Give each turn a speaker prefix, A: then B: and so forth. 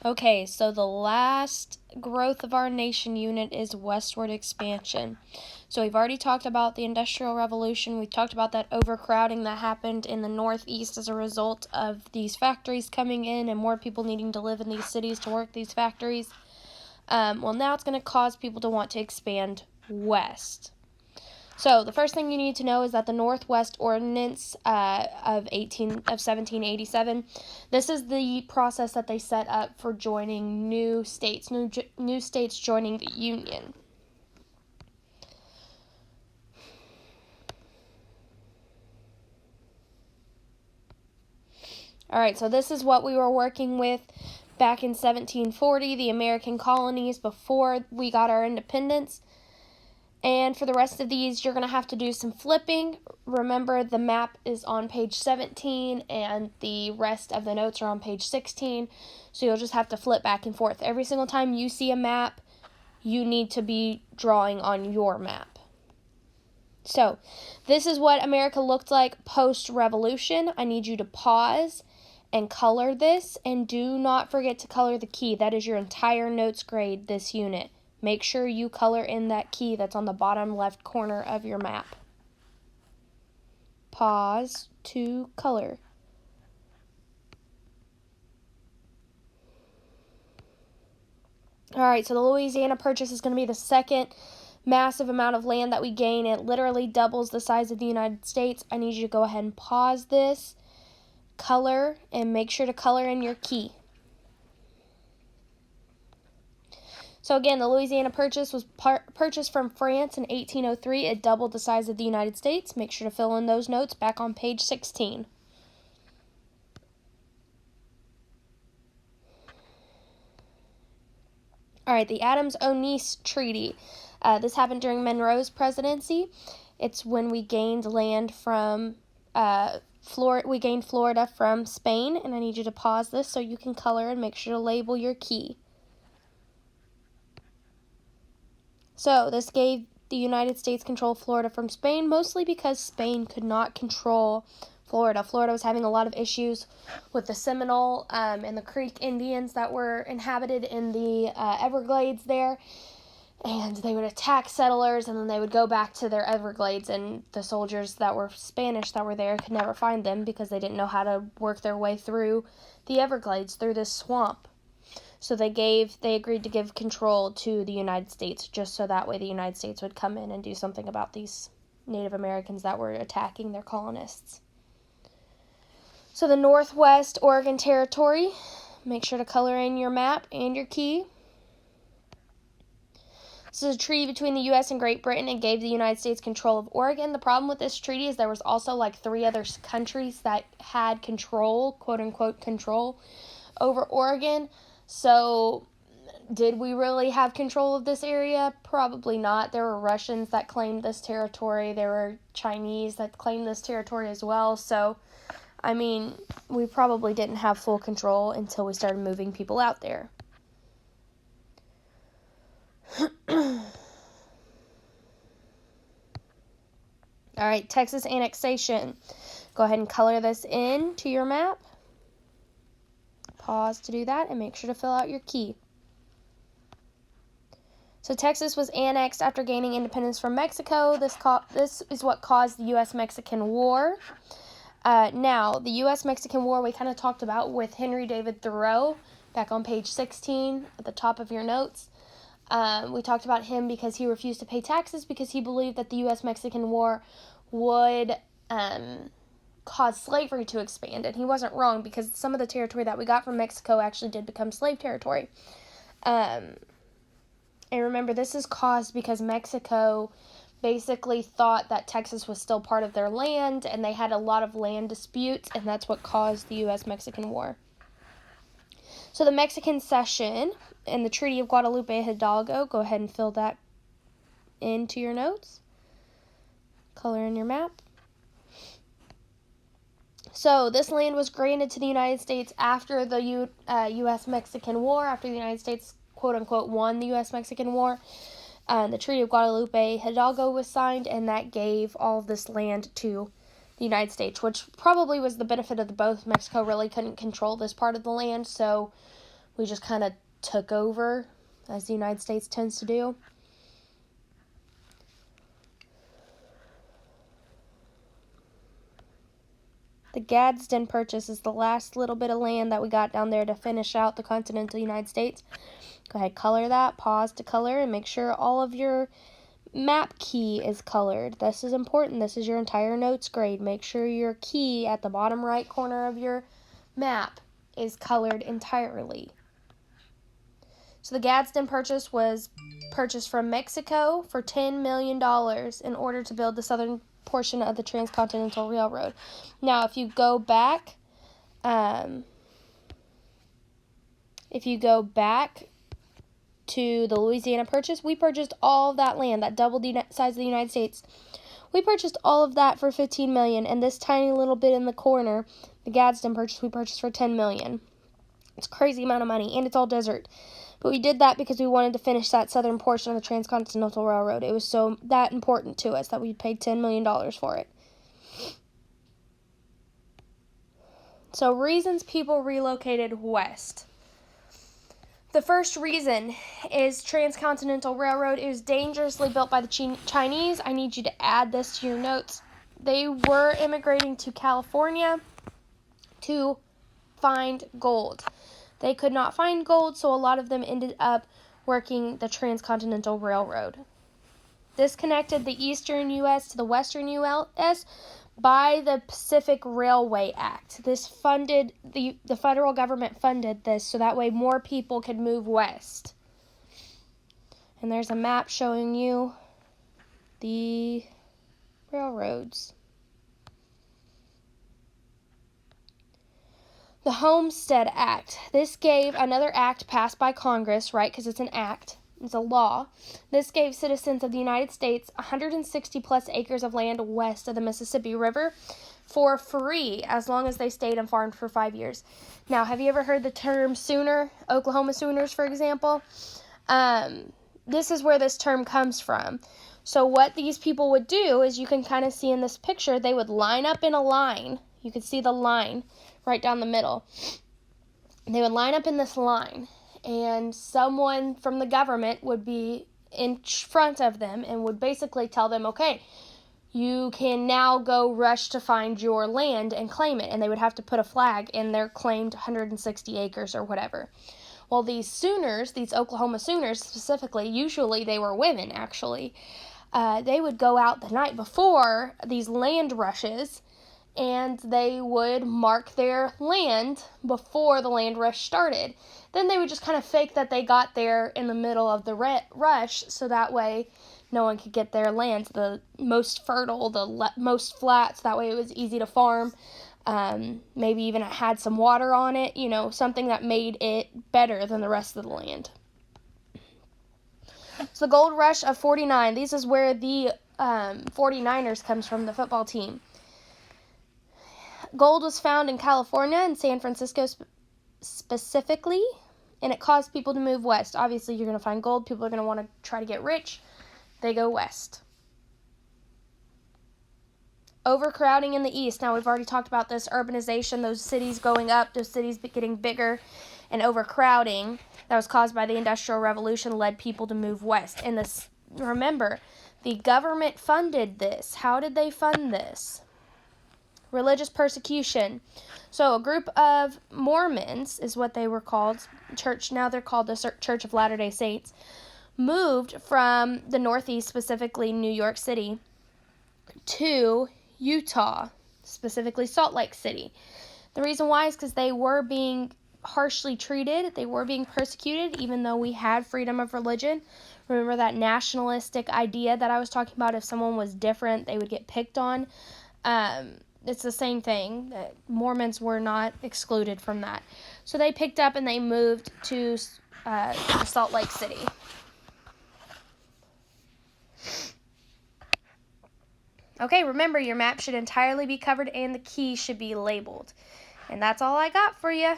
A: Okay, so the last growth of our nation unit is westward expansion. So we've already talked about the Industrial Revolution. We've talked about that overcrowding that happened in the Northeast as a result of these factories coming in and more people needing to live in these cities to work these factories. Well, now it's going to cause people to want to expand west. So the first thing you need to know is that the Northwest Ordinance of 1787. This is the process that they set up for joining new states joining the Union. All right, so this is what we were working with back in 1740, the American colonies before we got our independence. And for the rest of these, you're going to have to do some flipping. Remember, the map is on page 17, and the rest of the notes are on page 16. So you'll just have to flip back and forth. Every single time you see a map, you need to be drawing on your map. So this is what America looked like post-revolution. I need you to pause and color this, and do not forget to color the key. That is your entire notes grade this unit. Make sure you color in that key that's on the bottom left corner of your map. Pause to color. Alright, so the Louisiana Purchase is going to be the second massive amount of land that we gain. It literally doubles the size of the United States. I need you to go ahead and pause this, color, and make sure to color in your key. So again, the Louisiana Purchase was purchased from France in 1803. It doubled the size of the United States. Make sure to fill in those notes back on page 16. All right, the Adams-Onis Treaty. This happened during Monroe's presidency. It's when we gained land from we gained Florida from Spain, and I need you to pause this so you can color and make sure to label your key. So this gave the United States control of Florida from Spain, mostly because Spain could not control Florida. Florida was having a lot of issues with the Seminole and the Creek Indians that were inhabited in the Everglades there. And they would attack settlers, and then they would go back to their Everglades, and the soldiers that were Spanish that were there could never find them because they didn't know how to work their way through the Everglades, through this swamp. So they agreed to give control to the United States, just so that way the United States would come in and do something about these Native Americans that were attacking their colonists. So the Northwest Oregon Territory, make sure to color in your map and your key. This is a treaty between the U.S. and Great Britain. It gave the United States control of Oregon. The problem with this treaty is there was also like 3 other countries that had control, quote-unquote control, over Oregon. So did we really have control of this area? Probably not. There were Russians that claimed this territory. There were Chinese that claimed this territory as well. So, I mean, we probably didn't have full control until we started moving people out there. All right, Texas annexation. Go ahead and color this in to your map. Pause to do that and make sure to fill out your key. So Texas was annexed after gaining independence from Mexico. This is what caused the U.S.-Mexican War. Now, the U.S.-Mexican War we kind of talked about with Henry David Thoreau back on page 16 at the top of your notes. We talked about him because he refused to pay taxes because he believed that the U.S.-Mexican War would cause slavery to expand. And he wasn't wrong because some of the territory that we got from Mexico actually did become slave territory. And remember, this is caused because Mexico basically thought that Texas was still part of their land, and they had a lot of land disputes, and that's what caused the U.S.-Mexican War. So the Mexican Cession and the Treaty of Guadalupe Hidalgo, go ahead and fill that into your notes. Color in your map. So this land was granted to the United States after the U.S.-Mexican War, after the United States, quote-unquote, won the U.S.-Mexican War. The Treaty of Guadalupe Hidalgo was signed, and that gave all of this land to the United States, which probably was the benefit of the both. Mexico really couldn't control this part of the land, so We just kind of took over, as the United States tends to do. The Gadsden Purchase is the last little bit of land that we got down there to finish out the continental United States. Go ahead, color that, pause to color, and make sure all of your map key is colored. This is important. This is your entire notes grade. Make sure your key at the bottom right corner of your map is colored entirely. So the Gadsden Purchase was purchased from Mexico for $10 million in order to build the southern portion of the Transcontinental Railroad. Now, if you go back to the Louisiana Purchase, we purchased all of that land, that doubled the size of the United States. We purchased all of that for $15 million, and this tiny little bit in the corner, the Gadsden Purchase, we purchased for $10 million. It's a crazy amount of money, and it's all desert. But we did that because we wanted to finish that southern portion of the Transcontinental Railroad. It was so that important to us that we paid $10 million for it. So reasons people relocated west. The first reason is Transcontinental Railroad. It was dangerously built by the Chinese. I need you to add this to your notes. They were immigrating to California to find gold. They could not find gold, so a lot of them ended up working the Transcontinental Railroad. This connected the eastern U.S. to the western U.S. by the Pacific Railway Act. This funded, the federal government funded this so that way more people could move west. And there's a map showing you the railroads. The Homestead Act. This gave another act passed by Congress, right, because it's an act. It's a law. This gave citizens of the United States 160 plus acres of land west of the Mississippi River for free as long as they stayed and farmed for 5 years. Now, have you ever heard the term Sooner? Oklahoma Sooners, for example? This is where this term comes from. So what these people would do is, you can kind of see in this picture, they would line up in a line. You could see the line right down the middle. They would line up in this line, and someone from the government would be in front of them and would basically tell them, okay, you can now go rush to find your land and claim it. And they would have to put a flag in their claimed 160 acres or whatever. Well, these Sooners, these Oklahoma Sooners specifically, usually they were women actually, they would go out the night before these land rushes, and they would mark their land before the land rush started. Then they would just kind of fake that they got there in the middle of the rush, so that way no one could get their land, the most fertile, the most flat, so that way it was easy to farm. Maybe even it had some water on it, you know, something that made it better than the rest of the land. So the Gold Rush of 49, this is where the 49ers comes from, the football team. Gold was found in California and San Francisco specifically, and it caused people to move west. Obviously, you're going to find gold. People are going to want to try to get rich. They go west. Overcrowding in the east. Now, we've already talked about this. Urbanization, those cities going up, those cities getting bigger, and overcrowding that was caused by the Industrial Revolution led people to move west. And this, remember, the government funded this. How did they fund this? Religious persecution. So a group of Mormons is what they were called. Church, now they're called the Church of Latter-day Saints, moved from the Northeast, specifically New York City, to Utah, specifically Salt Lake City. The reason why is because they were being harshly treated. They were being persecuted, even though we had freedom of religion. Remember that nationalistic idea that I was talking about? If someone was different, they would get picked on. It's the same thing. Mormons were not excluded from that. So they picked up and they moved to Salt Lake City. Okay, remember, your map should entirely be covered and the key should be labeled. And that's all I got for you.